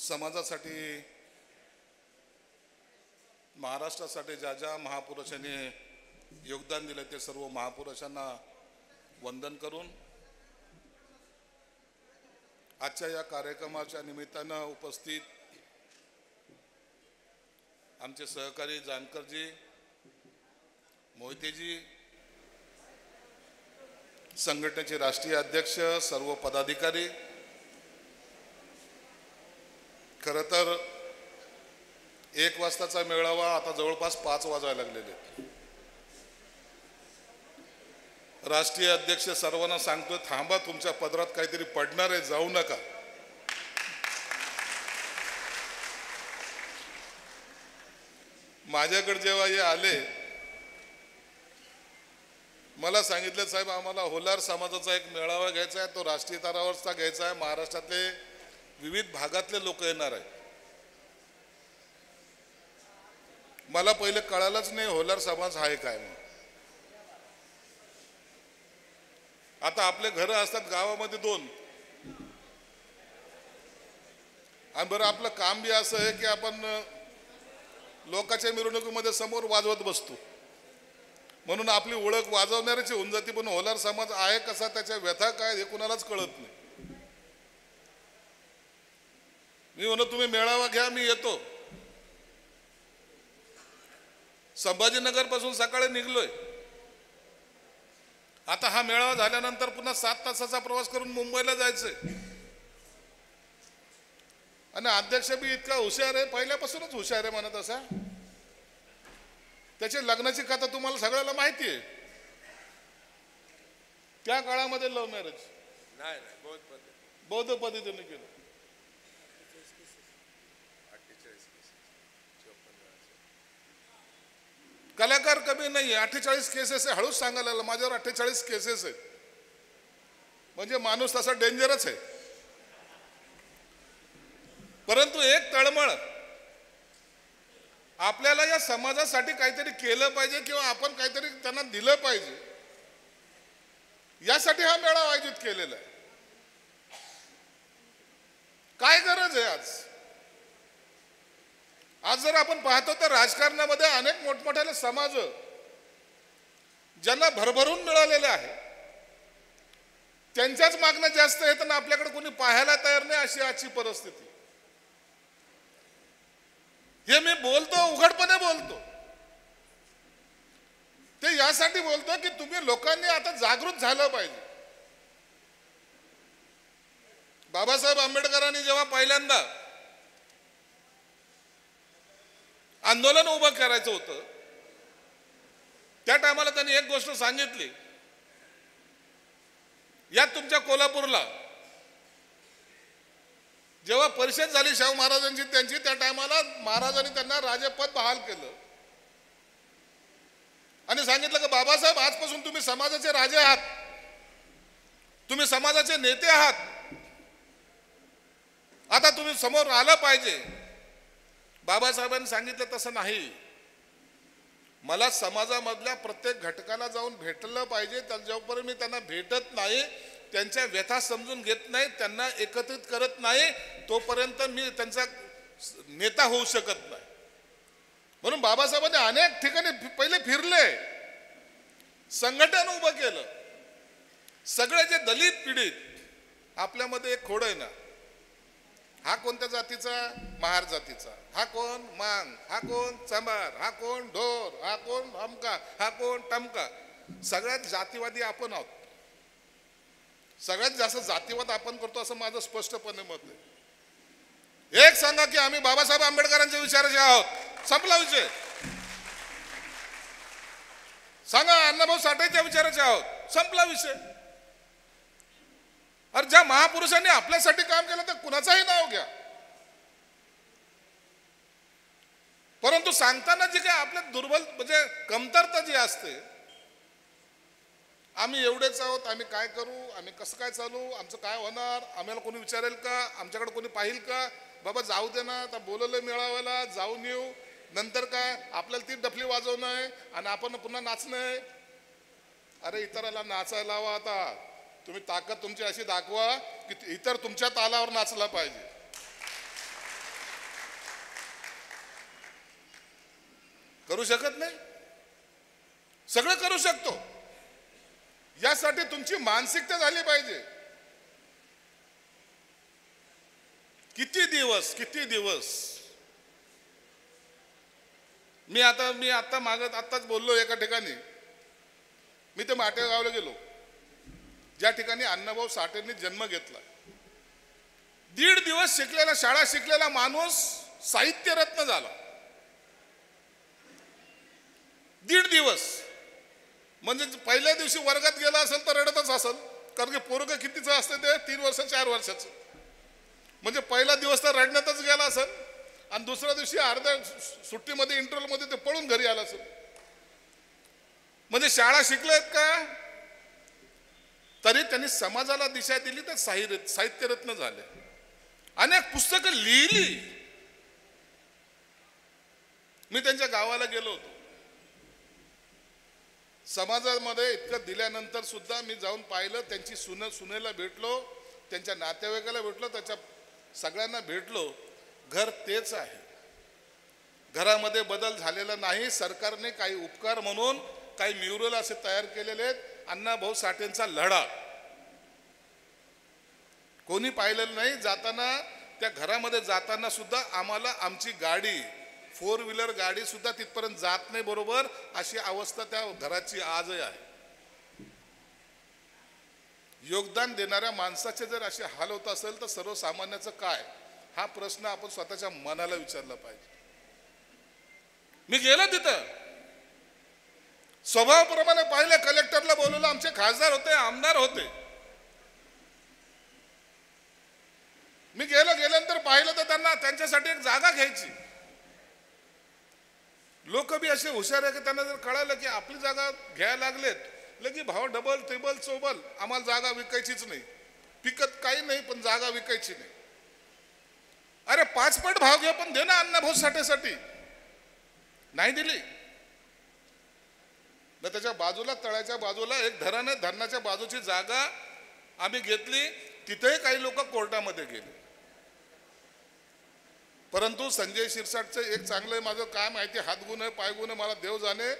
समाजासाठी महाराष्ट्रासाठी ज्या ज्या महापुरुषांनी योगदान दिले ते सर्व महापुरुषांना वंदन करून आजच्या या कार्यक्रमाच्या निमित्तानं उपस्थित आमचे सहकारी जानकरजी, मोहितेजी, संघटनेचे राष्ट्रीय अध्यक्ष, सर्व पदाधिकारी, खरं तर 1 वाजताचा मेळावा आता जवळपास 5 वाजायला लागलेले. राष्ट्रीय अध्यक्ष सर्वांना सांगतोय, थांबा, तुमच्या पदरात काहीतरी पडणार आहे, जाऊ नका. माझ्याकडे जेव्हा हे आले, मला सांगितलं, साहेब आम्हाला होलार समाजाचा एक मेळावा घ्यायचा आहे, तो राष्ट्रीय स्तरावरचा घ्यायचा आहे, महाराष्ट्रातले विविध भागातले लोक येणार आहेत. मला पहिले कळालंच नाही होलार समाज आहे काय. मग आता आपले घरं असतात गावामध्ये 2, आणि बरं आपलं काम बी असं आहे की आपण लोकांच्या मिरवणुकीमध्ये समोर वाजवत बसतो, म्हणून आपली ओळख वाजवणाऱ्याची होऊन जाते. पण होलार समाज आहे कसा, त्याच्या व्यथा काय, हे कुणालाच कळत नाही. मी म्हणतो तुम्ही मेळावा घ्या, मी येतो. संभाजीनगर पासून सकाळी निघलोय. आता हा मेळावा झाल्यानंतर पुन्हा 7 तासाचा प्रवास करून मुंबईला जायचंय. आणि अध्यक्ष बी इतका हुशार आहे, पहिल्यापासूनच हुशार आहे म्हणत असा. त्याची लग्नाची कथा तुम्हाला सगळ्याला माहिती आहे. त्या काळामध्ये लव्ह मॅरेज नाही, बौद्ध पद्धतीने केलं. कलाकार कमी नाही. 48 केसेस आहे. हळूच सांगायला लागला, माझ्यावर 48 केसेस आहेत. म्हणजे माणूस तसा डेंजरच आहे. परंतु एक तळमळ, आपल्याला या समाजासाठी काहीतरी केलं पाहिजे किंवा आपण काहीतरी त्यांना दिलं पाहिजे, यासाठी हा मेळावा आयोजित केलेला आहे. काय गरज आहे आज जर आपण पाहतो तर राजकारणामध्ये अनेक मोठमोठ्याले समाज ज्यांना भरभरून मिळालेले आहे, त्यांच्याच मागण्या जास्त आहेत आणि आपल्याकडे कोणी पाहायला तयार नाही, अशी आजची परिस्थिती. हे मी बोलतो, उघडपणे बोलतो. ते यासाठी बोलतो की तुम्ही लोकांनी आता जागृत झालं पाहिजे. बाबासाहेब आंबेडकरांनी जेव्हा पहिल्यांदा आंदोलन उभं करायचं होतं, त्या टायमाला त्यांनी एक गोष्ट सांगितली. यात तुमच्या कोल्हापूरला जेव्हा परिषद झाली शाहू महाराजांची त्यांची, त्या टायमाला महाराजांनी त्यांना राजेपद बहाल केलं आणि सांगितलं की बाबासाहेब, आजपासून तुम्ही समाजाचे राजे आहात, तुम्ही समाजाचे नेते आहात, आता तुम्ही समोर आलं पाहिजे. बाबासाहेबांनी सांगितलं तसं नाही, मला समाजामधल्या प्रत्येक घटकाला जाऊन भेटलं पाहिजे. जोपर्यंत मी त्यांना भेटत नाही, त्यांच्या व्यथा समजून घेत नाही, त्यांना एकत्रित करत नाही, तोपर्यंत मी त्यांचा नेता होऊ शकत नाही. म्हणून बाबासाहेबांनी अनेक ठिकाणी पहिले फिरले, संघटन उभं केलं. सगळे जे दलित पीडित, आपल्यामध्ये एक खोड आहे ना, हा कोणत्या जातीचा, महार जातीचा, हा कोण मांग, हा कोण चंबार, हा कोण ढोर, हा कोण हमका, हा कोण टमका. सगळ्यात जातीवादी आपण आहोत. सगळ्यात जास्त जातीवाद आपण करतो असं माझं स्पष्टपणे मत आहे. एक सांगा की आम्ही बाबासाहेब आंबेडकरांच्या विचाराचे आहोत, संपला विषय. सांगा अण्णाभाऊ साठेच्या विचाराचे आहोत, संपला विषय. अरे ज्या महापुरुषांनी आपल्यासाठी काम केलं तर कुणाचाही नाव घ्या, परंतु सांगताना जी काय आपल्या दुर्बल म्हणजे कमतरता जी असते, आम्ही एवढेच आहोत, आम्ही काय करू, आम्ही कसं काय चालू, आमचं काय होणार, आम्हाला कोणी विचारेल का, आमच्याकडे कोणी पाहिल का, बाबा जाऊ दे ना, आता बोलवलं मेळाव्याला, जाऊन येऊ, नंतर काय आपल्याला ती डफली वाजवणं आहे आणि आपण पुन्हा नाचणं आहे. अरे इतराला नाचायला लावा. आता तुम्ही ताकद तुमची अशी दाखवा की इतर तुमच्या तालावर नाचला पाहिजे. करू शकत नाही? सगळं करू शकतो. यासाठी तुमची मानसिकता झाली पाहिजे. किती दिवस मी आता आत्ताच बोललो एका ठिकाणी. मी ते माटेगावला गेलो, ज्या ठिकाणी अण्णाभाऊ साठेंनी जन्म घेतला. 1.5 दिवस शिकलेला, शाळा शिकलेला माणूस साहित्य रत्न झाला. 1.5 दिवस म्हणजे पहिल्या दिवशी वर्गात गेला असेल तर रडतच असेल, कारण की पोरगं कितीचं असतं ते 3 वर्ष 4 वर्षाचं. म्हणजे पहिला दिवस तर रडण्यातच गेला असेल आणि दुसऱ्या दिवशी अर्ध्या सुट्टीमध्ये इंटरव्हलमध्ये ते पळून घरी आला असेल. म्हणजे शाळा शिकलेत का? तरी त्यांनी समाजाला दिशा दिली तर साहित्यरत्न झाले. अनेक पुस्तकं लिहिली. मी त्यांच्या गावाला गेलो होतो. समाजामध्ये इतकं दिल्यानंतर सुद्धा मी जाऊन पाहिलं. त्यांची सुनेला भेटलो, त्यांच्या नातेवाईकाला भेटलो, त्याच्या सगळ्यांना भेटलो. घर तेच आहे, घरामध्ये बदल झालेला नाही. सरकारने काही उपकार म्हणून काही म्युरल असे तयार केलेले आहेत. अण्णाभाऊ साठेंचा लढा कोणी पाहिलेलं नाही. जाताना त्या घरामध्ये जाताना सुद्धा आम्हाला आमची गाडी 4 व्हीलर गाडी सुद्धा तिथपर्यंत जात नाही बरोबर, अशी अवस्था त्या घराची आजही आहे. योगदान देणाऱ्या माणसाचे जर असे हाल होत असेल तर सर्वसामान्याचं काय, हा प्रश्न आपण स्वतःच्या मनाला विचारला पाहिजे. मी गेलो तिथं, स्वभावाप्रमाणे पाहिलं. कलेक्टरला बोलवलं, आमचे खासदार होते, आमदार होते. मी गेल्यानंतर पाहिलं तर त्यांना त्यांच्यासाठी एक जागा घ्यायची. लोक बी असे हुशार आहे की त्यांना जर कळालं की आपली जागा घ्यायला लागलेत, लगी भाव डबल ट्रिबल चौबल, आम्हाला जागा विकायचीच नाही. पिकत काही नाही पण जागा विकायची नाही. अरे 5 पट भाव घ्या पण दे ना अण्णाभाऊ साठेसाठी. नाही दिली. मग त्याच्या बाजूला, तळ्याच्या बाजूला एक धरण आहे, धरणाच्या बाजूची जागा आम्ही घेतली. तिथेही काही लोक कोर्टामध्ये गेले. परंतु संजय शिरसाटचं एक चांगलं माझं काय माहिती, हातगुण आहे पायगुण आहे, मला देव जाणे,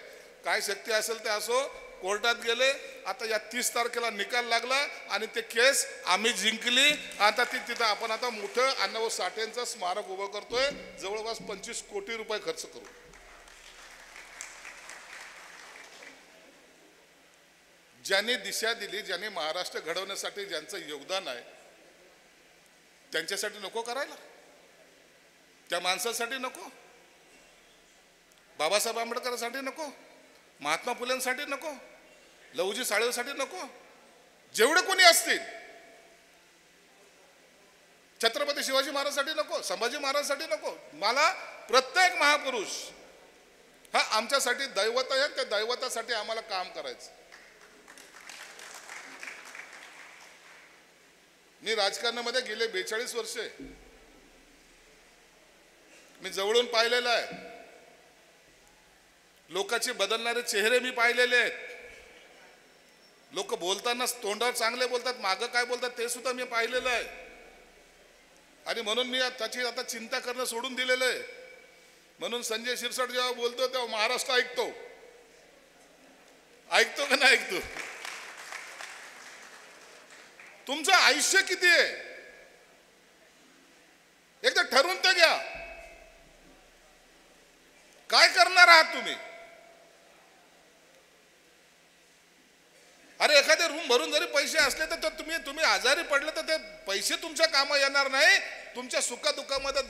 काय शक्ती असेल ते असो. कोर्टात गेले. आता या 30 तारखेला निकाल लागला आणि ते केस आम्ही जिंकली. आता तिथं आपण आता मोठं अण्णाभाऊ साठेंचं स्मारक उभं करतोय, जवळपास 25 कोटी रुपये खर्च करू. ज्यांनी दिशा दिली, ज्यांनी महाराष्ट्र घडवण्यासाठी ज्यांचं योगदान आहे, त्यांच्यासाठी नको करायला? त्या माणसासाठी नको? बाबासाहेब आंबेडकरांसाठी नको? महात्मा फुलेंसाठी नको? लहुजी साळवेसाठी नको? जेवढे कोणी असतील, छत्रपती शिवाजी महाराजांसाठी नको? संभाजी महाराजांसाठी नको? मला प्रत्येक महापुरुष हा आमच्यासाठी दैवत आहे. त्या दैवतासाठी आम्हाला काम करायचं. मी राजकारणामध्ये गेले 42 वर्षे मी जवळून पाहिलेलं आहे. लोकांचे बदलणारे चेहरे मी पाहिलेले आहेत. लोक बोलताना तोंडावर चांगले बोलतात, मागं काय बोलतात ते सुद्धा मी पाहिलेलं आहे. आणि म्हणून मी त्याची आता चिंता करणं सोडून दिलेलं आहे. म्हणून संजय शिरसाट जेव्हा बोलतो तेव्हा महाराष्ट्र ऐकतो का नाही ऐकतो? तुमचं आयुष्य किती आहे एकदा ठरवून तर घ्या. काय करणार आहात तुम्ही? अरे एखादे रूम भरून जरी पैसे असले तर तुम्ही आजारी पडले तर ते पैसे तुमच्या कामा येणार नाही. तुमच्या सुखदुःखामध्ये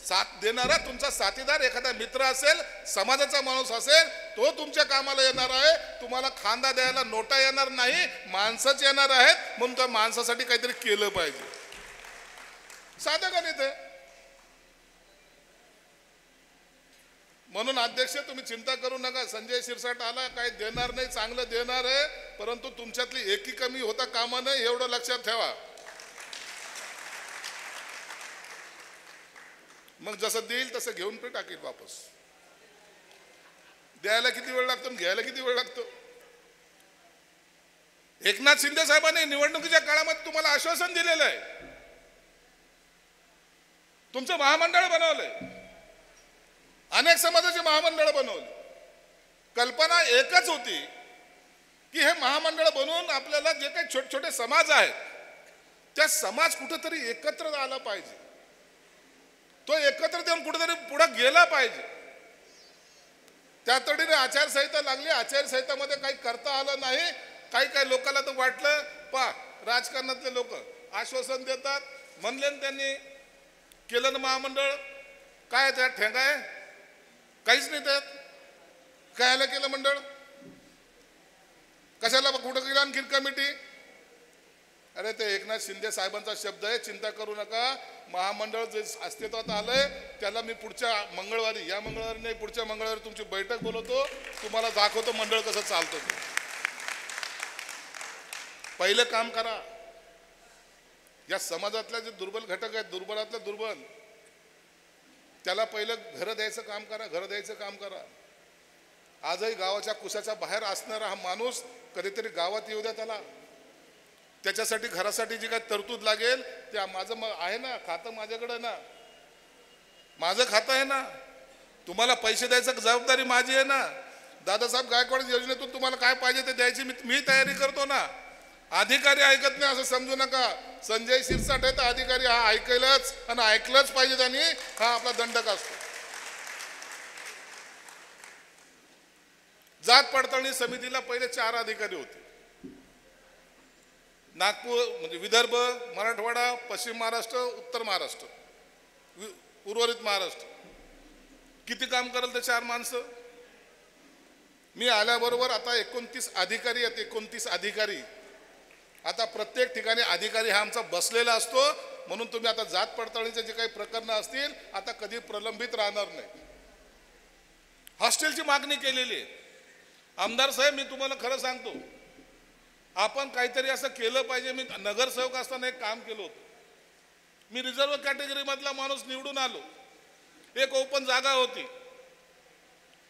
साथ देणारा तुमचा साथीदार एखादा मित्र असेल, समाजाचा माणूस असेल, तो तुमच्या कामाला येणार आहे. तुम्हाला खांदा द्यायला नोटा येणार नाही, माणसंच येणार आहेत. म्हणून त्या माणसासाठी काहीतरी केलं पाहिजे. साधं गणित आहे. म्हणून अध्यक्ष तुम्ही चिंता करू नका. संजय शिरसाट आला काही देणार नाही, चांगलं देणार आहे. परंतु तुमच्यातली एकी कमी होता कामा नये एवढं लक्षात ठेवा. मग जसं देईल तसं घेऊन पे टाकेल वापस. द्यायला किती वेळ लागतो, घ्यायला किती वेळ लागतो? एकनाथ शिंदे साहेबांनी निवडणुकीच्या काळामध्ये तुम्हाला आश्वासन दिलेलं आहे. तुमचं महामंडळ बनवलंय, अनेक समाजाची महामंडळ बनवली. कल्पना एकच होती की हे महामंडळ बनवून आपल्याला जे काही छोटे छोटे समाज आहेत त्या समाज कुठेतरी एकत्र आला पाहिजे, तो एकत्र येऊन कुठेतरी पुढे गेला पाहिजे. त्या तडीने आचारसंहिता लागली. आचारसंहितामध्ये काही करता आलं नाही. काही लोकांना तर वाटलं राजकारणातले लोक आश्वासन देतात म्हणले त्यांनी केलं ना महामंडळ, काय त्यात ठेंगा आहे? काहीच नाही त्यात. कायला केलं मंडळ? कशाला कुठं केलं आणखी कमिटी? अरे ते एकनाथ शिंदे साहेबांचा शब्द आहे, चिंता करू नका, महामंडळ जे अस्तित्वात आलंय त्याला मी पुढच्या मंगळवारी, या मंगळवारी नाही पुढच्या मंगळवारी तुमची बैठक बोलवतो, तुम्हाला दाखवतो मंडळ कसं चालतं ते. पहिलं काम करा. या समाजातल्या जे दुर्बल घटक आहेत, दुर्बलातल्या दुर्बल, त्याला पहिलं घर द्यायचं काम करा, घर द्यायचं काम करा. आजही गावाच्या कुशाच्या बाहेर असणारा हा माणूस कधीतरी गावात येऊ द्या त्याला. त्याच्यासाठी घरासाठी जी काही तरतूद लागेल ते माझं आहे ना, खातं माझ्याकडे ना, माझं खातं आहे ना. तुम्हाला पैसे द्यायचं जबाबदारी माझी आहे ना. दादासाहेब गायकवाड योजनेतून तुम्हाला काय पाहिजे ते द्यायची मी तयारी करतो ना. अधिकारी ऐकत नाही असं समजू नका. संजय शिरसाट आहे तर अधिकारी हा ऐकायलाच आणि ऐकलंच पाहिजे त्यांनी, हा आपला दंडक असतो. जात पडताळणी समितीला पहिले 4 अधिकारी होते. नागपूर म्हणजे विदर्भ, मराठवाडा, पश्चिम महाराष्ट्र, उत्तर महाराष्ट्र, उर्वरित महाराष्ट्र. किती काम करेल ते 4 माणसं? मी आल्याबरोबर आता 29 अधिकारी आहेत. 29 अधिकारी. आता प्रत्येक ठिकाणी अधिकारी हा आमचा बसलेला असतो. म्हणून तुम्ही आता जात पडताळणीचे जे काही प्रकरणं असतील आता कधी प्रलंबित राहणार नाही. हॉस्टेलची मागणी केलेली आहे. आमदार साहेब मी तुम्हाला खरं सांगतो, आपण काहीतरी असं केलं पाहिजे. मी नगरसेवक असताना एक काम केलं होतं. मी रिझर्व्ह कॅटेगरी मधला माणूस निवडून आलो. एक ओपन जागा होती,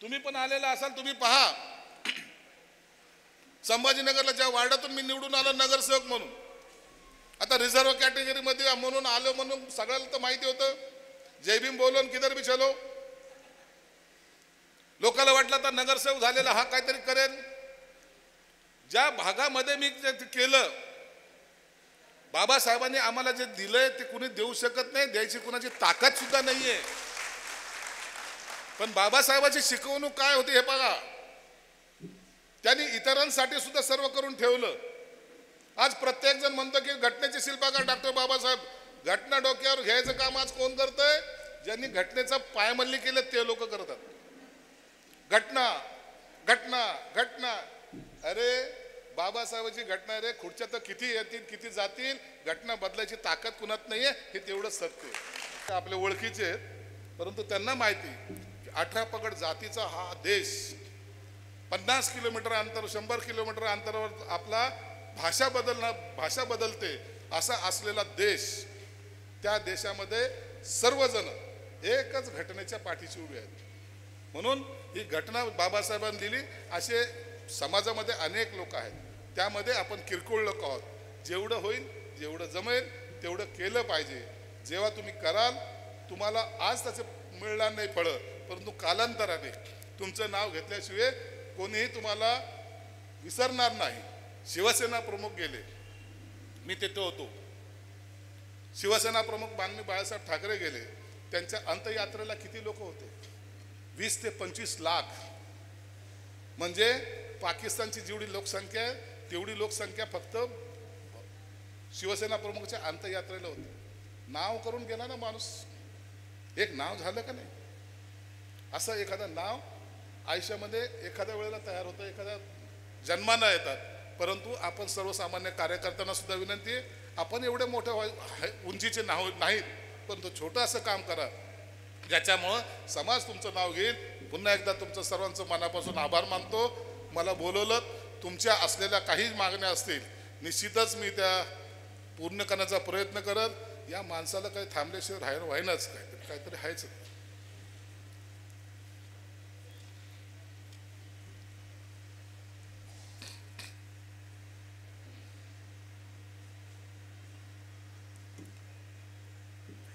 तुम्ही पण आलेला असाल, तुम्ही पहा. संभाजीनगरला ज्या वार्डातून मी निवडून आलो नगरसेवक म्हणून, आता रिझर्व्ह कॅटेगरी मध्ये म्हणून आलो म्हणून सगळ्याला तर माहिती होतं. जय भीम बोलून किधर भी चलो. लोकांना वाटलं तर नगरसेवक झालेला हा काहीतरी करेल. ज्या भागामध्ये मी ते केलं, बाबासाहेबांनी आम्हाला जे दिलंय ते कुणी देऊ शकत नाही, द्यायची कुणाची ताकद सुद्धा नाहीये. पण बाबासाहेबांची शिकवणूक काय होती हे बघा. त्यांनी इतरांसाठी सुद्धा सर्व करून ठेवलं. आज प्रत्येक जण म्हणतो की घटनेचे शिल्पकार डॉक्टर बाबासाहेब. घटना डोक्यावर घ्यायचं काम आज कोण करतंय? ज्यांनी घटनेचा पायमल्ली केलं ते लोक करतात. घटना घटना घटना. अरे बाबासाहेबांची घटना रे, खुर्च्या तर किती येतील किती जातील, घटना बदलायची ताकद कुणात नाहीये, हे तेवढंच सत्य. आपले ओळखीचे आहेत, परंतु त्यांना माहिती की 18 पगड जातीचा हा देश 50 किलोमीटर अंतर, 100 किलोमीटर अंतरावर आपला भाषा बदलते असा असलेला देश. त्या देशामध्ये सर्वजण एकच घटनेच्या पाठीशी उभे आहेत. म्हणून ही घटना बाबासाहेबांनी दिली. असे समाजामध्ये अनेक लोक आहेत, त्यामध्ये आपण किरकोळ लोक आहोत. जेवढं होईल, जेवढं जमेल तेवढं केलं पाहिजे. जेव्हा तुम्ही कराल, तुम्हाला आज त्याचं मिळणार नाही फळं, परंतु कालांतराने तुमचं नाव घेतल्याशिवाय कोणीही तुम्हाला विसरणार नाही. शिवसेना प्रमुख गेले, मी तिथे होतो. शिवसेना प्रमुख माननीय बाळासाहेब ठाकरे गेले. त्यांच्या अंत्ययात्रेला किती लोक होते? 20 ते 25 लाख. म्हणजे पाकिस्तानची जेवढी लोकसंख्या आहे तेवढी लोकसंख्या फक्त शिवसेना प्रमुखाच्या अंत्ययात्रेला होती. नाव करून गेला ना माणूस. एक नाव झालं का नाही? असं एखादं नाव आयुष्यामध्ये एखाद्या वेळेला तयार होतं, एखाद्या जन्मानं येतात. परंतु आपण सर्वसामान्य कार्यकर्त्यांना सुद्धा विनंती आहे, आपण एवढे मोठे उंचीचे नाव नाहीत, परंतु छोटं असं काम करा ज्याच्यामुळं समाज तुमचं नाव घेईल. पुन्हा एकदा तुमचं सर्वांचं मनापासून आभार मानतो. मला बोलवलं, तुमच्या असलेल्या काही मागण्या असतील निश्चितच मी त्या पूर्ण करण्याचा प्रयत्न करत. या माणसाला काही थांबल्याशिवाय व्हायनाच, काहीतरी व्हायचं.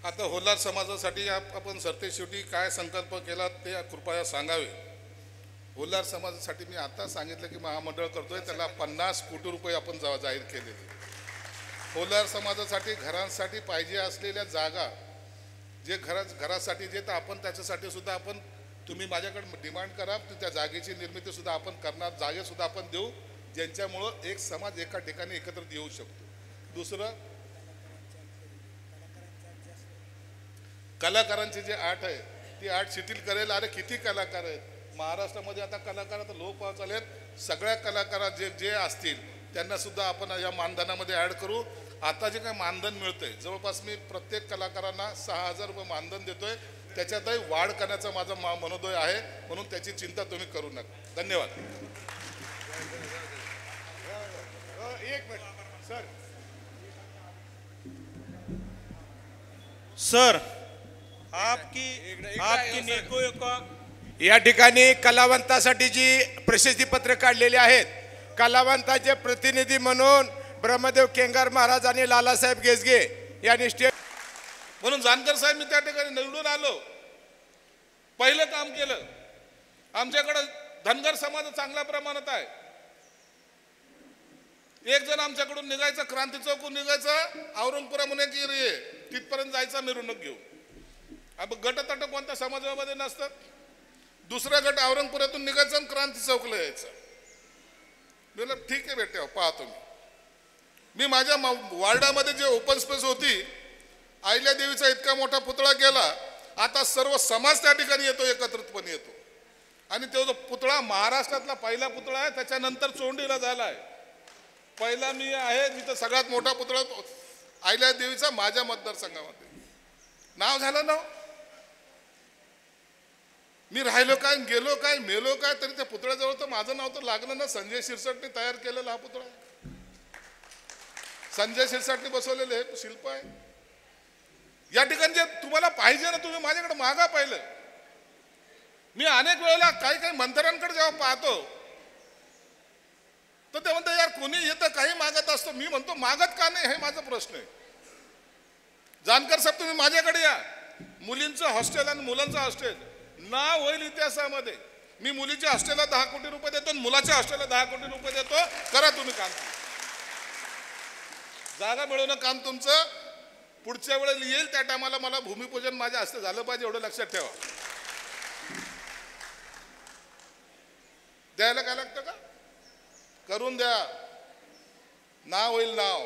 आता होलार समाजासाठी आपण सरतेशेवटी काय संकल्प केला ते कृपया सांगावे. होलार समाजासाठी मी आता सांगितलं की महामंडळ करतोय, त्याला 50 कोटी रुपये आपण जाहीर केलेले. होलार समाजासाठी घरांसाठी पाहिजे असलेल्या जागा जे घरासाठी जे, तर आपण त्याच्यासाठी सुद्धा आपण, तुम्ही माझ्याकडे डिमांड करा, त्या जागेची निर्मिती सुद्धा आपण करणार, जागेसुद्धा आपण देऊ, ज्यांच्यामुळं एक समाज एका ठिकाणी एकत्रित येऊ शकतो. दुसरं, कलाकारांची जी आट आहे ती आट शिथिल करेल. अरे किती कलाकार आहेत महाराष्ट्रामध्ये, आता कलाकार आता लोप पावत आलेत. सगळ्या कलाकारात जे जे असतील त्यांना सुद्धा आपण या मानधनामध्ये ॲड करू. आता जे काय मानधन मिळतंय, जवळपास मी प्रत्येक कलाकारांना 6,000 रुपये मानधन देतोय. त्याच्यातही वाढ करण्याचा माझा मनोदय आहे, म्हणून त्याची चिंता तुम्ही करू नका. धन्यवाद. एक मिनिट सर, आपकी नेको का या ठिकाणी कलावंतासाठी जी प्रशस्ती पत्र काढलेली आहेत, कलावंताचे प्रतिनिधी म्हणून ब्रह्मदेव केंगार महाराज आणि लालासाहेब गेजगे यांनी स्टेट, म्हणून जानकर साहेब मी त्या ठिकाणी निवडून आलो, पहिलं काम केलं. आमच्याकडे धनगर समाज चांगल्या प्रमाणात आहे. एक जण आमच्याकडून निघायचं, क्रांती चौकून निघायचं, औरंगपुरा म्हणे की रे तिथपर्यंत जायचा मिरवणूक घेऊ. अब गट तट कोणत्या समाजामध्ये नसतात. दुसरा गट औरंगपुरातून निघायचं आणि क्रांती चौकला यायचं. बोला ठीक आहे बेटे, पाहतो मी माझ्या वार्डामध्ये जे ओपन स्पेस होती, आईल्या देवीचा इतका मोठा पुतळा केला. आता सर्व समाज त्या ठिकाणी येतो, एकत्रितपणे येतो. आणि तो जो पुतळा महाराष्ट्रातला पहिला पुतळा आहे, त्याच्यानंतर चोंडीला झाला आहे. पहिला मी आहे, तिथं सगळ्यात मोठा पुतळा आईल्या देवीचा माझ्या मतदारसंघामध्ये. नाव झालं ना, मी राहिलो काय, गेलो काय, मेलो काय, तरी त्या पुतळ्याजवळ तर माझं नाव तर लागलं ना. संजय शिरसाटने तयार केलेला हा पुतळा, संजय शिरसाटने बसवलेले हे शिल्प आहे. या ठिकाणी जे तुम्हाला पाहिजे ना, तुम्ही माझ्याकडे मागा. पाहिलं मी अनेक वेळेला काही काही मंत्र्यांकडे जेव्हा पाहतो तर ते म्हणतात यार कोणी येतं काही मागत असतो. मी म्हणतो मागत का नाही, हे माझा प्रश्न आहे. जानकर साहेब तुम्ही माझ्याकडे या. मुलींचं हॉस्टेल आणि मुलांचं हॉस्टेल नाव होईल इतिहासामध्ये. मी मुलीच्या हॉस्टेलला 10 कोटी रुपये देतो आणि मुलाच्या हॉस्टेलला 10 कोटी रुपये देतो. करा तुम्ही काम. जागा मिळवणं काम तुमचं. पुढच्या वेळेला येईल त्या टायमाला मला भूमिपूजन माझ्या हस्ते झालं पाहिजे, एवढं लक्षात ठेवा. द्यायला काय लागतं का, करून द्या. नाव होईल नाव.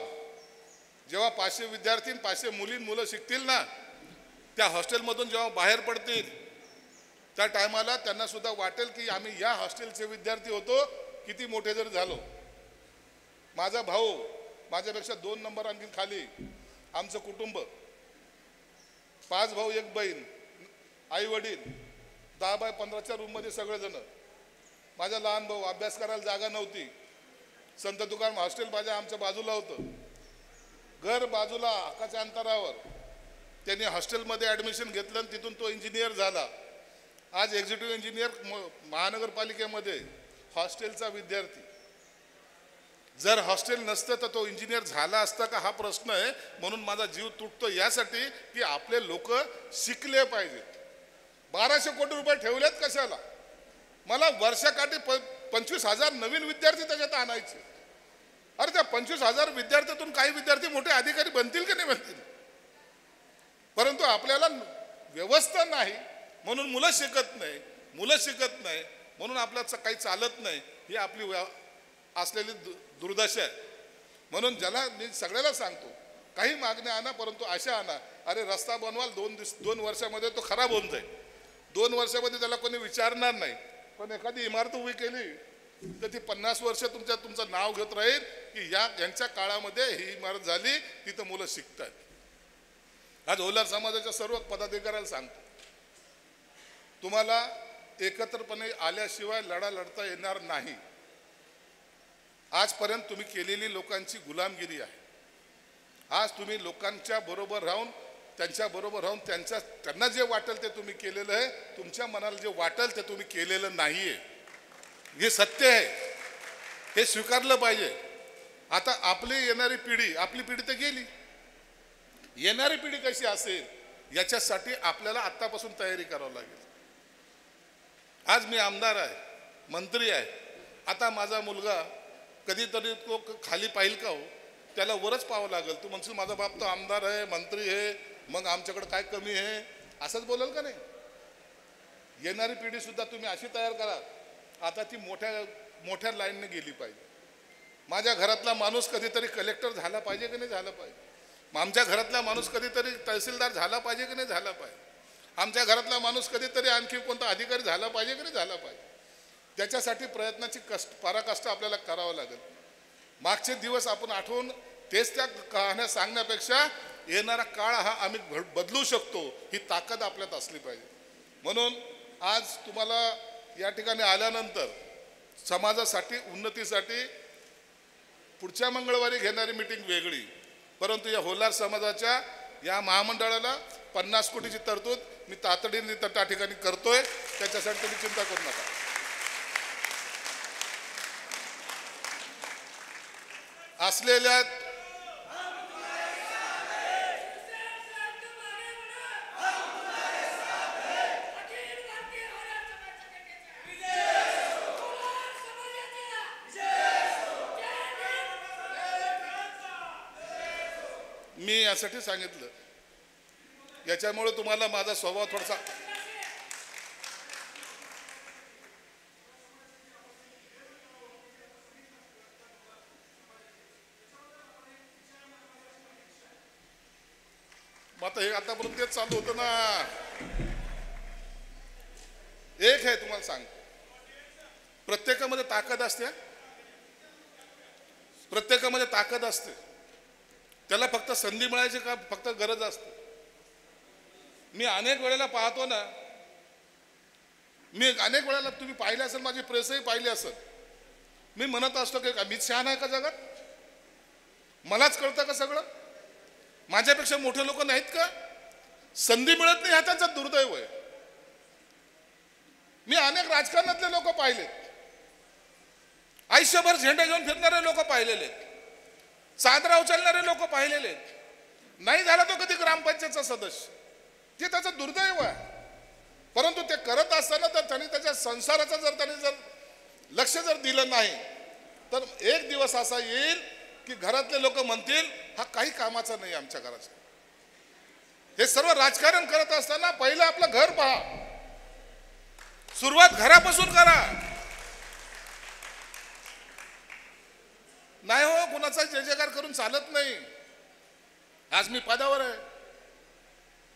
जेव्हा 500 विद्यार्थी 500 मुलं शिकतील ना, त्या हॉस्टेलमधून जेव्हा बाहेर पडतील त्या टायमाला त्यांना सुद्धा वाटेल की आम्ही या हॉस्टेलचे विद्यार्थी होतो, किती मोठे जरी झालो. माझा भाऊ माझ्यापेक्षा 2 नंबर आणखी खाली, आमचं कुटुंब 5 भाऊ 1 बहीण, आई वडील 10 बाय 15च्या रूममध्ये सगळेजण. माझा लहान भाऊ, अभ्यास करायला जागा नव्हती. संत तुकाराम हॉस्टेल आमच्या बाजूला होतं, घर बाजूला हक्काच्या अंतरावर. त्यांनी हॉस्टेलमध्ये ॲडमिशन घेतलं आणि तिथून तो इंजिनियर झाला. आज एक्झिक्युटिव्ह इंजिनियर महानगरपालिकेमध्ये. हॉस्टेलचा विद्यार्थी. जर हॉस्टेल नसतं तर तो इंजिनियर झाला असता का, हा प्रश्न आहे. म्हणून माझा जीव तुटतो यासाठी की आपले लोक शिकले पाहिजेत. 1200 कोटी रुपये ठेवलेत कशाला. मला वर्षाकाठी 25,000 नवीन विद्यार्थी त्याच्यात आणायचे. अरे त्या 25,000 विद्यार्थ्यातून काही विद्यार्थी मोठे अधिकारी बनतील की नाही बनतील, परंतु आपल्याला व्यवस्था नाही म्हणून मुलं शिकत नाही म्हणून आपल्याचं काही चालत नाही. ही आपली असलेली दुर्दशा आहे. म्हणून ज्याला मी सगळ्याला सांगतो, काही मागण्या आणा परंतु अशा आणा. अरे रस्ता बनवाल 2 वर्षामध्ये तो खराब होऊन जाईल. 2 वर्षामध्ये त्याला कोणी विचारणार नाही. पण एखादी इमारत उभी केली तर ती 50 वर्ष तुमचं नाव घेत राहील की यांच्या काळामध्ये ही इमारत झाली, तिथं मुलं शिकतात. आज होलार समाजाच्या सर्व पदाधिकाऱ्याला सांगतो, तुम्हाला एकत्रपणे आल्याशिवाय लढा लढता येणार नाही. आजपर्यंत तुम्ही केलेली लोकांची गुलामगिरी आहे. आज तुम्ही लोकांच्या बरोबर राहून त्यांना जे वाटेल ते तुम्ही केलेलं आहे. तुमच्या मनाला जे वाटेल ते तुम्ही केलेलं नाहीये. हे सत्य आहे, हे स्वीकारलं पाहिजे. आता आपली येणारी पिढी, आपली पिढी तर गेली, येणारी पिढी कशी असेल याच्यासाठी आपल्याला आत्तापासून तयारी करावी लागेल. आज मी आमदार आहे, मंत्री आहे. आता माझा मुलगा कधीतरी तो खाली पाहिल का हो, त्याला वरच पाहावं लागेल. तू म्हणशील माझा बाप तर आमदार आहे, मंत्री आहे, मग आमच्याकडे काय कमी आहे, असंच बोलाल का नाही? येणारी पिढी सुद्धा तुम्ही अशी तयार करा, आता ती मोठ्या मोठ्या लाईनने गेली पाहिजे. माझ्या घरातला माणूस कधीतरी कलेक्टर झाला पाहिजे की नाही झाला पाहिजे. आमच्या घरातला माणूस कधीतरी तहसीलदार झाला पाहिजे की नाही झाला पाहिजे. आमच्या घरातला माणूस कधीतरी आणखी कोणता अधिकारी झाला पाहिजे की नाही झाला पाहिजे. त्याच्यासाठी प्रयत्नाची पराकाष्ठ आपल्याला करावं लागेल. मागचे दिवस आपण आठवून तेच त्या कहाण्या सांगण्यापेक्षा येणारा काळ हा आम्ही बदलू शकतो, ही ताकद आपल्यात असली पाहिजे. म्हणून आज तुम्हाला या ठिकाणी आल्यानंतर समाजासाठी उन्नतीसाठी पुढच्या मंगळवारी घेणारी मीटिंग वेगळी, परंतु या होलार समाजाच्या या महामंडळाला 50 कोटीची तरतूद मी तातडीने त्या ठिकाणी करतोय. त्याच्यासाठी तुम्ही चिंता करू नका. असलेल्या मी यासाठी सांगितलं, याच्यामुळे तुम्हाला माझा स्वभाव थोडासा आता हे आतापर्यंत तेच चालू होतं ना. एक आहे तुम्हाला सांगतो, प्रत्येकामध्ये ताकद असते, प्रत्येकामध्ये ताकद असते. त्याला फक्त संधी मिळायची का फक्त गरज असते. मी अनेक वेळेला पाहतो ना, मी अनेक वेळेला तुम्ही पाहिले असेल, माझी प्रेसही पाहिली असेल, मी म्हणत असतो की मीच शहाण आहे का जगात, मलाच कळतं का सगळं, माझ्यापेक्षा मोठे लोक नाहीत का. संधी मिळत नाही हा त्यांचा दुर्दैव आहे. मी अनेक राजकारणातले लोक पाहिलेत, आयुष्यभर झेंडे घेऊन फिरणारे लोक पाहिलेले, चादरा उचलणारे लोक पाहिलेले. नाही झाला तो कधी ग्रामपंचायतचा सदस्य, ते त्याचं दुर्दैव आहे. परंतु ते करत असताना तर त्यांनी त्याच्या संसाराचं जर लक्ष दिलं नाही तर एक दिवस असा येईल की घरातले लोक म्हणतील हा काही कामाचा नाही आमच्या घराचा. हे सर्व राजकारण करत असताना पहिलं आपलं घर पहा, सुरुवात घरापासून करा. नाही हो, कुणाचा जय जयकार करून चालत नाही. आज मी पदावर आहे,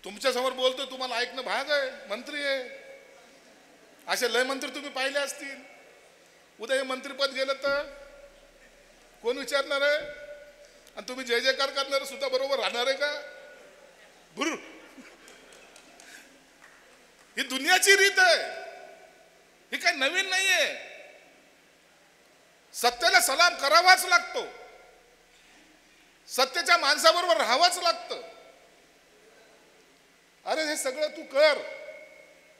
तुमच्या समोर बोलतोय, तुम्हाला ऐकणं भाग आहे, मंत्री आहे. असे लय मंत्री तुम्ही पाहिले असतील. उद्या हे मंत्रीपद गेलं तर कोण विचारणार आहे? आणि तुम्ही जय जयकार करणारे सुद्धा बरोबर राहणार आहे का? भुर, ही दुनियाची रीत आहे, ही काही नवीन नाहीये. सत्याला सलाम करावाच लागतो, सत्याच्या माणसाबरोबर राहावंच लागतं. अरे हे सगळं तू कर,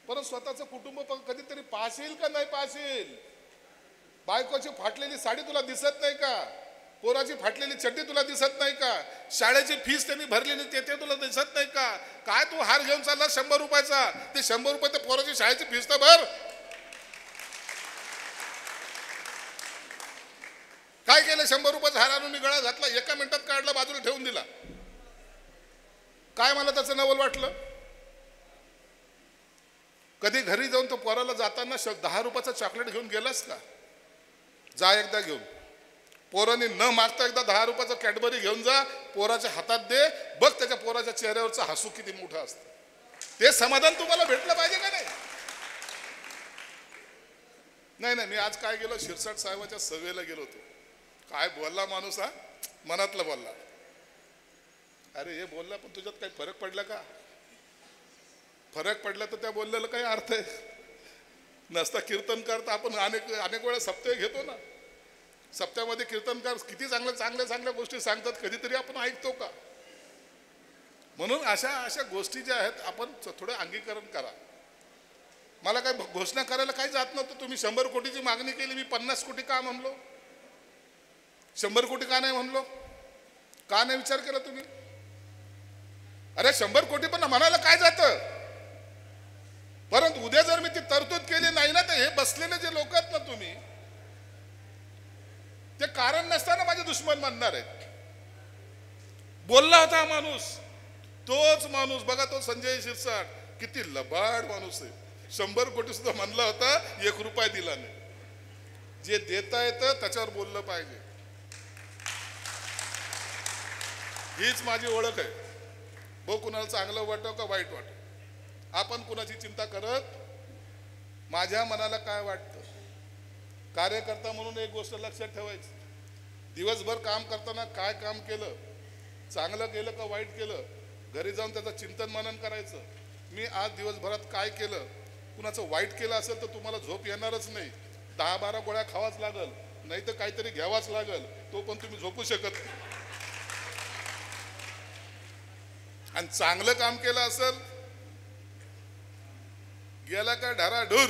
परत स्वतःचं कुटुंब कधीतरी पाहशील का नाही पाहशील? बायकोची फाटलेली साडी तुला दिसत नाही का? पोराची फाटलेली चड्डी तुला दिसत नाही का? शाळेची फीस त्यांनी भरलेली ते तुला दिसत नाही का? काय तू हार घेऊन चालला 100 रुपयाचा, ते 100 रुपये ते पोराची शाळेची फीस तर भर. काय केलं? 100 रुपयाचा हार आणून मी गळा घातला, एका मिनिटात काढला, बाजूला ठेवून दिला. काय मला त्याचं नवल वाटलं? कधी घरी जाऊन तो पोराला जाताना 10 रुपयाचा चॉकलेट घेऊन गेलास का? जा एकदा घेऊन, पोरांनी न मागता एकदा 10 रुपयाचा कॅडबरी घेऊन जा, पोराच्या हातात दे, बघ त्याच्या पोराच्या चेहऱ्यावरचं हसू किती मोठं असतं. ते समाधान तुम्हाला भेटलं पाहिजे का नाही? नाही, मी आज काय गेलो, शिरसाट साहेबाच्या सभेला गेलो होतो. काय बोलला माणूस हा, मनातलं बोलला. अरे हे बोलला, पण तुझ्यात काही फरक पडला का? फरक पडला तर त्या बोललेला काही अर्थ आहे नसता. कीर्तनकार तर आपण अनेक वेळा सप्ते घेतो ना, सप्त्यामध्ये कीर्तनकार किती चांगल्या गोष्टी सांगतात, कधीतरी आपण ऐकतो का? म्हणून अशा गोष्टी ज्या आहेत आपण थोडं अंगीकरण करा. मला काय घोषणा करायला काही जात नव्हतं. तुम्ही 100 कोटीची मागणी केली, मी 50 कोटी का म्हणलो? 100 कोटी का नाही म्हणलो? का नाही विचार केला तुम्ही? अरे 100 कोटी पण म्हणायला काय जातं, परंतु उद्या जर मी ती तरतूद केली नाही ना, तर हे बसलेले जे लोक आहेत ना, तुम्ही ते कारण नसताना माझे दुश्मन मानणार आहेत. बोलला होता हा माणूस, तोच माणूस बघा, तो संजय शिरसाट किती लबाड माणूस आहे. 100 कोटी सुद्धा म्हणला होता, 1 रुपया दिला नाही. जे देता येतं त्याच्यावर बोललं पाहिजे. हीच माझी ओळख आहे. भाऊ, कुणाला चांगलं वाटो का वाईट वाटो, आपण कुणाची चिंता करत. माझ्या मनाला काय वाटतं, कार्यकर्ता म्हणून एक गोष्ट लक्षात ठेवायची, दिवसभर काम करताना काय काम केलं, चांगलं केलं का वाईट केलं, घरी जाऊन त्याचं चिंतन मनन करायचं. मी आज दिवसभरात काय केलं, कुणाचं वाईट केलं असेल तर तुम्हाला झोप येणारच नाही. 10-12 गोळ्या खावाच लागल, नाही तर काहीतरी घ्यावाच लागल, तो पण तुम्ही झोपू शकत नाही. आणि चांगलं काम केलं असेल, गेला का ढाराढूर,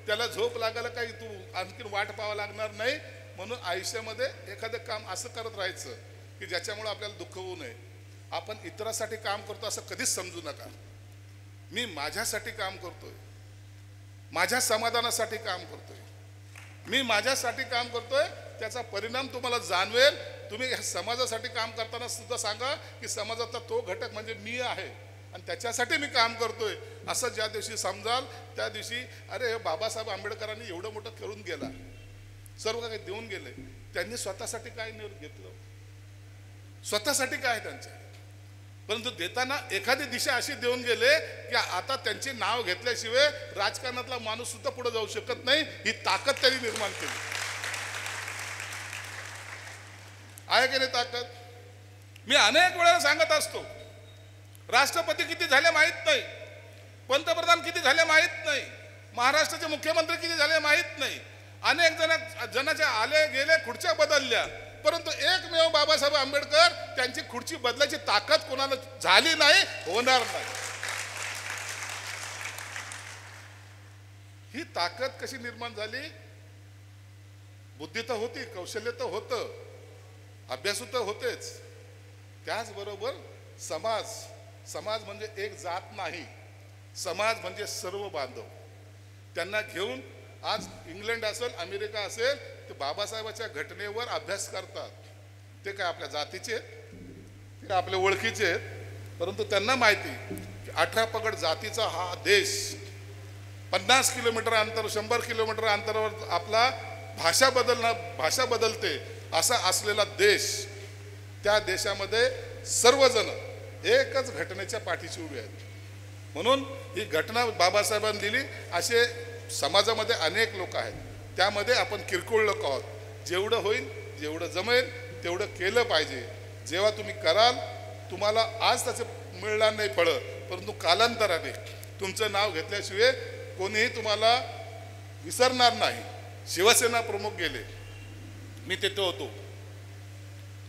त्याला झोप लागायला काही तू आणखीन वाट पाहावं लागणार नाही. म्हणून आयुष्यामध्ये एखादं काम असं करत राहायचं की ज्याच्यामुळे आपल्याला दुःख होऊ नये. आपण इतरांसाठी काम करतो असं कधीच समजू नका. मी माझ्यासाठी काम करतोय, माझ्या समाधानासाठी काम करतोय, मी माझ्यासाठी काम करतोय, त्याचा परिणाम तुम्हाला जाणवेल. तुम्ही समाजासाठी काम करताना सुद्धा सांगा की समाजाचा तो घटक म्हणजे मी आहे आणि त्याच्यासाठी मी काम करतोय. असं ज्या दिवशी समजाल त्या दिवशी अरे बाबासाहेब आंबेडकरांनी एवढं मोठं करून गेला, सर्व काही देऊन गेले, त्यांनी स्वतःसाठी काय घेतलं, स्वतःसाठी काय त्यांच्या, परंतु देताना एखादी दिशा अशी देऊन गेले की आता त्यांचे नाव घेतल्याशिवाय राजकारणातला माणूस सुद्धा पुढे जाऊ शकत नाही. ही ताकद त्यांनी निर्माण केली आहे की नाही ताकद. मी अनेक वेळा सांगत असतो, राष्ट्रपती किती झाले माहित नाही, पंतप्रधान किती झाले माहित नाही, महाराष्ट्राचे मुख्यमंत्री किती झाले माहित नाही, अनेक जणांच्या आले गेले, खुर्च्या बदलल्या, परंतु एकमेव बाबासाहेब आंबेडकर, त्यांची खुर्ची बदलायची ताकद कोणाला झाली नाही, होणार नाही. ही ताकद कशी निर्माण झाली, बुद्धी तर होती, कौशल्य तर होतं, अभ्यासू तर होतेच, त्याचबरोबर समाज म्हणजे एक जात नाही, समाज म्हणजे सर्व बांधव. त्यांना घेऊन आज इंग्लंड असेल, अमेरिका असेल, ते बाबासाहेबाच्या घटनेवर अभ्यास करतात. ते काय आपल्या जातीचे आहेत, ते काय आपल्या ओळखीचे आहेत, परंतु त्यांना माहिती की 18 पगड जातीचा हा देश, 50 किलोमीटर अंतर, 100 किलोमीटर अंतरावर आपला भाषा बदलते असा असलेला देश, त्या देशामध्ये सर्वजण एकच घटनेच्या पाठीशी उभे आहेत. म्हणून ही घटना बाबासाहेबांनी दिली. असे समाजामध्ये अनेक लोक आहेत, त्यामध्ये आपण किरकोळ लोक आहोत. जेवढं होईल, जेवढं जमेल तेवढं केलं पाहिजे. जेव्हा तुम्ही कराल, तुम्हाला आज त्याचं मिळणार नाही फळं, परंतु कालांतराने तुमचं नाव घेतल्याशिवाय कोणीही तुम्हाला विसरणार नाही. शिवसेना प्रमुख गेले, मी तिथे होतो.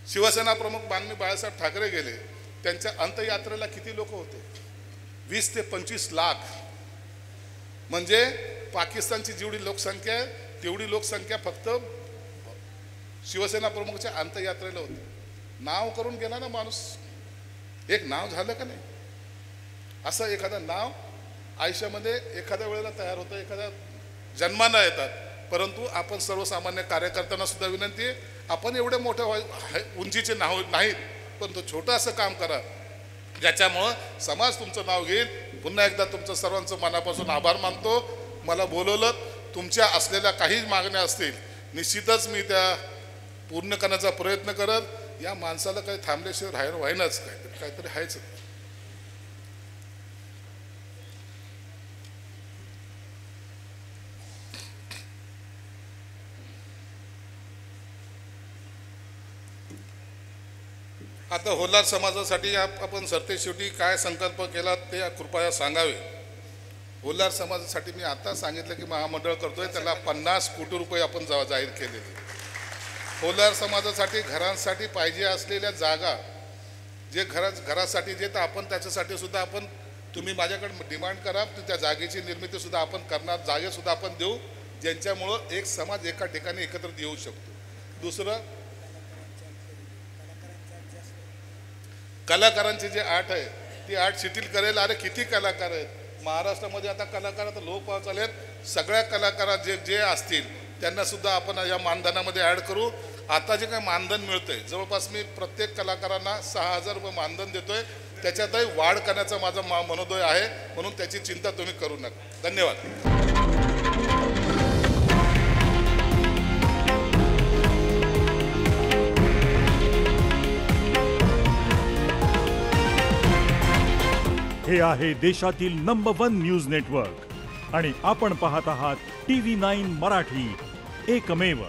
शिवसेना प्रमुख माननीय बाळासाहेब ठाकरे गेले, त्यांच्या अंत्ययात्रेला किती लोक होते, 20 ते 25 लाख. म्हणजे पाकिस्तानची जेवढी लोकसंख्या आहे तेवढी लोकसंख्या फक्त शिवसेना प्रमुखच्या अंत्ययात्रेला होती. नाव करून गेला ना माणूस, एक नाव झालं का नाही. असं एखादं नाव आयुष्यामध्ये एखाद्या वेळेला तयार होतं, एखाद्या जन्मानं येतात. परंतु आपण सर्वसामान्य कार्यकर्त्यांना सुद्धा विनंती आहे, आपण एवढे मोठे उंचीचे नाहीत, परंतु छोटं असं काम करा ज्याच्यामुळं समाज तुमचं नाव घेईल. पुन्हा एकदा तुमचं सर्वांचं मनापासून आभार मानतो. मला बोलवलं, तुमच्या असलेल्या काही मागण्या असतील निश्चितच मी त्या पूर्ण करण्याचा प्रयत्न करत. या माणसाला काही थांबल्याशिवाय व्हायनाच, काहीतरी व्हायचं. आता होलार समाजासाठी आपण सरतेशेवटी काय संकल्प केला ते कृपया सांगावे. होलार समाजासाठी मी आता सांगितलं की महामंडळ करतोय, त्याला 50 कोटी रुपये आपण जाहीर केलेले. होलार समाजासाठी घरांसाठी पाहिजे असलेल्या जागा, जे घरासाठी जे, तर आपण त्याच्यासाठी सुद्धा आपण, तुम्ही माझ्याकडे डिमांड करा, त्या जागेची निर्मिती सुद्धा आपण करणार, जागेसुद्धा आपण देऊ, ज्यांच्यामुळं एक समाज एका ठिकाणी एकत्रित येऊ शकतो. दुसरं, कलाकारांची जी आर्ट आहे ती आर्ट शिथिल करेल. अरे किती कलाकार आहेत महाराष्ट्रामध्ये, आता कलाकार आता लोप पावत चालले आहेत. सगळ्या कलाकार जे असतील त्यांना सुद्धा आपण या मानधनामध्ये ॲड करू. आता जे काय मानधन मिळतंय जवळपास मी प्रत्येक कलाकारांना 6,000 रुपये मानधन देतोय. त्याच्यातही वाढ करण्याचा माझा मनोदय आहे, म्हणून त्याची चिंता तुम्ही करू नका. धन्यवाद. हे आहे देशातील नंबर 1 न्यूज नेटवर्क आणि आपण पाहत आहात TV9 मराठी, एकमेव.